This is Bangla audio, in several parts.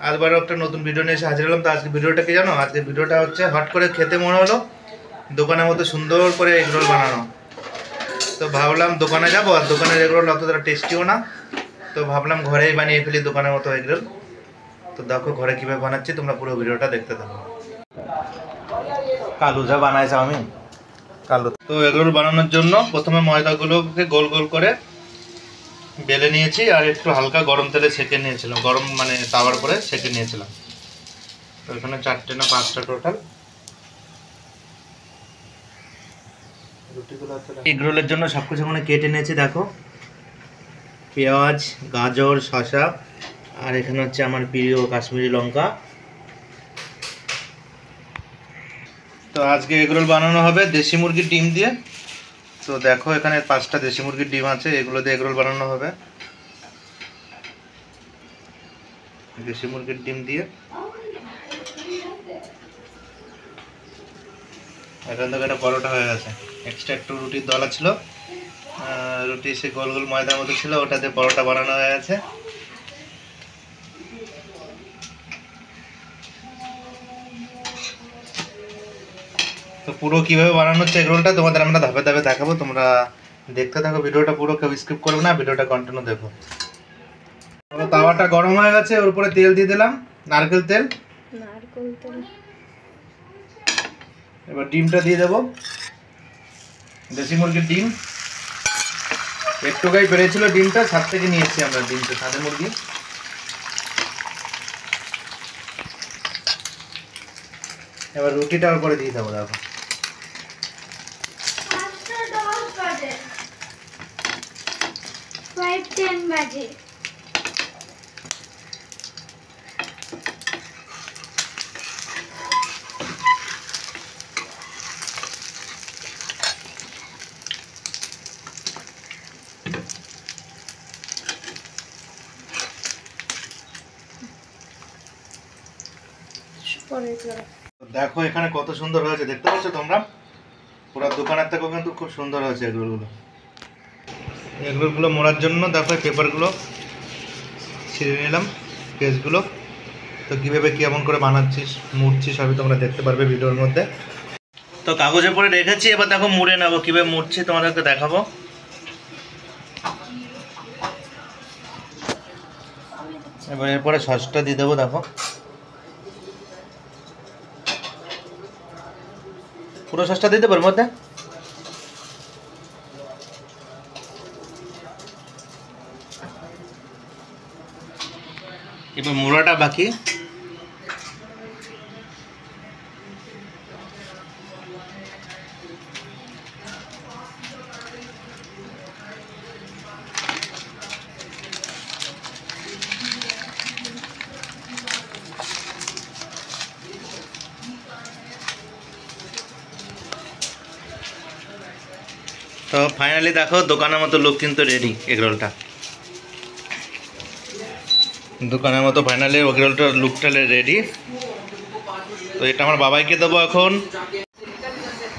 আজবারও একটা নতুন ভিডিও নিয়ে এসে হাজির হলাম। তো আজকে ভিডিওটা কি জানো, আজকে ভিডিওটা হচ্ছে হট করে খেতে মনে হলো দোকানের মতো সুন্দর করে এগরোল বানানো। তো ভাবলাম দোকানে যাবো, আর দোকানের এগরোল অতটা টেস্টিও না, তো ভাবলাম ঘরেই বানিয়ে ফেলি দোকানের মতো এগরোল। তো দেখো ঘরে কীভাবে বানাচ্ছি, তোমরা পুরো ভিডিওটা দেখতে থাকো। কালু যা বানাইছে আমি কালু। তো এগরোল বানানোর জন্য প্রথমে ময়দাগুলোকে গোল গোল করে বেলে নিয়েছি, আর একটু হালকা গরম তেলে সেঁকে নিয়েছিলাম, গরম মানে তাওয়ার করে সেঁকে নিয়েছিলাম। তো এখানে 4টে না 5টা টোটাল এগরোলের জন্য সব কিছু মানে কেটে নিয়েছি। দেখো পেঁয়াজ, গাজর, শসা, আর এখানে হচ্ছে আমার প্রিয় কাশ্মীরি লঙ্কা। তো আজকে এগরোল বানানো হবে দেশি মুরগির ডিম দিয়ে। তো দেখো এখানে 5টা দেশি মুরগির ডিম আছে, এগুলো দিয়ে এগরোল বানানো হবে। দেশি মুরগির ডিম দিয়ে এখান থেকে একটা পরোটা হয়ে গেছে। এক্সট্রা একটু রুটির দলা ছিল, রুটি সে গোল গোল ময়দার মতো ছিল, ওটাতে পরোটা বানানো হয়ে গেছে। তো পুরো কিভাবে বানানো হচ্ছে এগরোলটা তোমাদের আমরা ধাপে ধাপে দেখাবো, তোমরা দেখতে থাকো ভিডিওটা, পুরো কেউ স্কিপ করবে না, ভিডিওটা কন্টিনিউ দেখো। তাওয়াটা গরম হয়ে গেছে, ওর উপরে তেল দিয়ে দিলাম, নারকেল তেল। এবার ডিমটা দিয়ে দেবো, দেশি মুরগির ডিম। একটু গায়ে বেড়েছিল ডিমটা, ছাদ থেকে নিয়ে এসেছি আমরা ডিমটা, ছাদের মুরগি। এবার রুটিটা ওর উপরে দিয়ে দেবো। দেখো দেখো এখানে কত সুন্দর হয়েছে, দেখতে পাচ্ছ তোমরা? পুরো দোকানের থেকেও কিন্তু খুব সুন্দর হয়েছে এগরোলগুলো। এগরোলগুলো মোড়ার জন্য দেখো পেপারগুলো ছিঁড়ে নিলাম, পেজগুলো। তো কীভাবে কেমন করে বানাচ্ছিস মুড়ছি সবই তোমরা দেখতে পারবে ভিডিওর মধ্যে। তো কাগজে পরে রেখেছি, এবার দেখো মুড়ে নেবো, কীভাবে মুড়ছি তোমাদেরকে দেখাবো। এবার এরপরে সসটা দিয়ে দেবো। দেখো পুরো সসটা দিতে পারবো মধ্যে। এবার মোড়াটা বাকি। তো ফাইনালি দেখো দোকানের মতো লুক কিন্তু রেডি এগরোলটা। দোকানের মতো ফাইনালি এগরোলটার লুকটা রেডি। তো এটা আমার বাবাইকে দেবো এখন।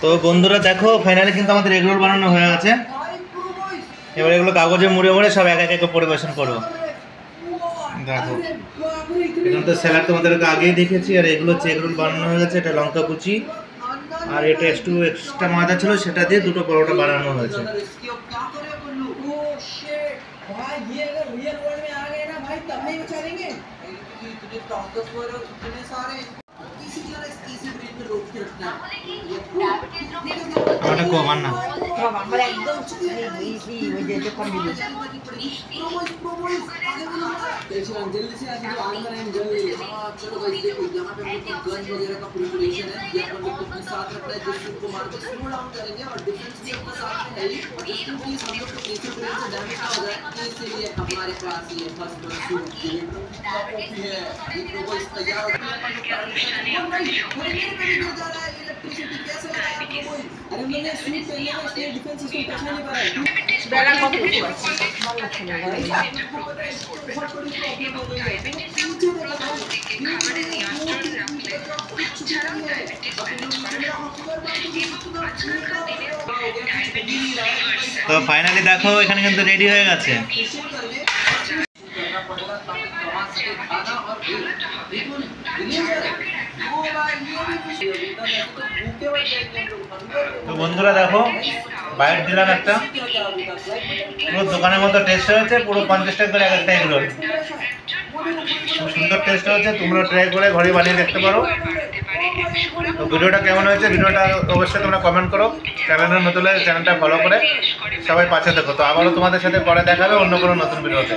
তো বন্ধুরা দেখো ফাইনালি কিন্তু আমাদের এগরোল বানানো হয়ে গেছে। এবার এগুলো কাগজে মুড়ে মুড়ে সব এক এক পরিবেশন করবো। দেখো এখানে তো স্যালাড তোমাদেরকে আগেই দেখেছি, আর এগুলো হচ্ছে এগরোল বানানো হয়ে গেছে। এটা লঙ্কা কুচি, আর এটা একটু এক্সট্রা ময়দা ছিল, সেটা দিয়ে দুটো পরোটা বানানো হয়েছে। ওটা কমান না जल्दी से अभी जो आंदर है जल्दी चलो गाइस देखो यहाँ पे मतलब गन वगैरह का प्रिपरेशन है, ये अपन लोग अपने साथ रखना है, जिससे उनको मार के स्लो डाउन करेंगे। और डिफेंस भी अपने साथ में है ही, जस्ट इन केस हम लोग को किसी तरह से डैमेज ना हो जाए, इसलिए हमारे पास ये फर्स्ट शूट है। ये प्रोबोस तैयार हो गया, इलेक्ट्रिसिटी कैसे लगाया प्रोबोस? अरे मैंने शूट पहले में इसलिए डिफेंस सिस्टम टच नहीं कर रहा है। बेला कॉपी তো ফাইনালি দেখো এখানে কিন্তু রেডি হয়ে গেছে। তো বন্ধুরা দেখো, বাইরে দিলাম একটা, পুরো দোকানের মতো টেস্ট হয়েছে, পুরো 50 টাকা করে এক একটা এগরোল। খুব সুন্দর টেস্ট হয়েছে, তোমরা ট্রাই করে ঘরে বানিয়ে দেখতে পারো। তো ভিডিওটা কেমন হয়েছে, ভিডিওটা অবশ্যই তোমরা কমেন্ট করো। চ্যানেলের নতুন হলে চ্যানেলটা ফলো করে সবাই পাশে দেখো। তো আবারও তোমাদের সাথে পরে দেখা হবে অন্য কোনো নতুন ভিডিওতে।